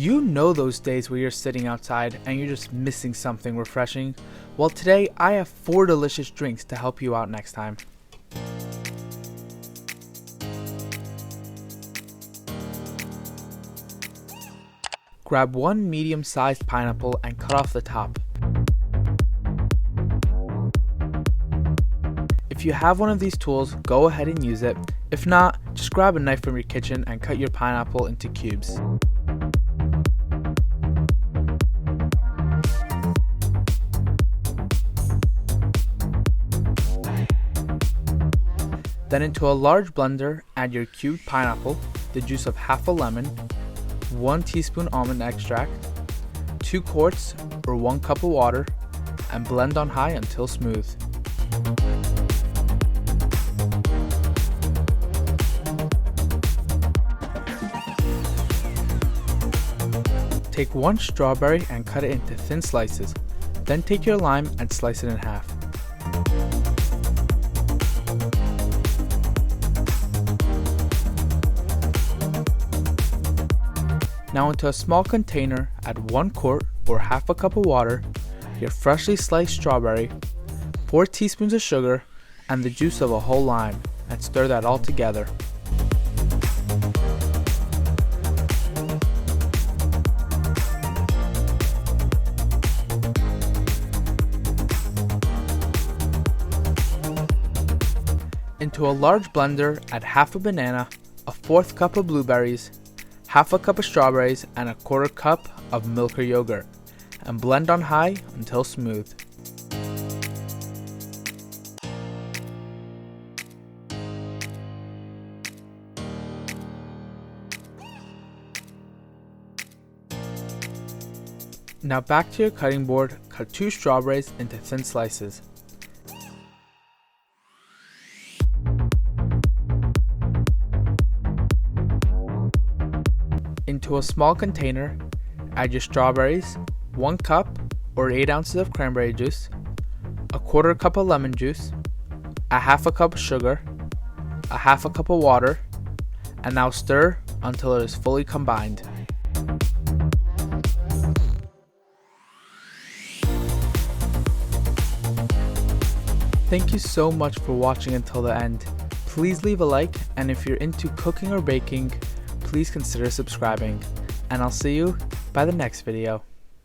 You know those days where you're sitting outside and you're just missing something refreshing? Well, today I have 4 delicious drinks to help you out next time. Grab 1 medium-sized pineapple and cut off the top. If you have one of these tools, go ahead and use it. If not, just grab a knife from your kitchen and cut your pineapple into cubes. Then into a large blender, add your cubed pineapple, the juice of half a lemon, 1 teaspoon almond extract, 2 quarts or 1 cup of water, and blend on high until smooth. Take 1 strawberry and cut it into thin slices. Then take your lime and slice it in half. Now into a small container, add 1 quart or half a cup of water, your freshly sliced strawberry, 4 teaspoons of sugar, and the juice of a whole lime, and stir that all together. Into a large blender, add half a banana, a 1/4 cup of blueberries, half a cup of strawberries, and a 1/4 cup of milk or yogurt, and blend on high until smooth. Now back to your cutting board, cut 2 strawberries into thin slices. Into a small container, add your strawberries, 1 cup or 8 ounces of cranberry juice, a 1/4 cup of lemon juice, a half a cup of sugar, a half a cup of water, and now stir until it is fully combined. Thank you so much for watching until the end. Please leave a like, and if you're into cooking or baking, please consider subscribing, and I'll see you by the next video.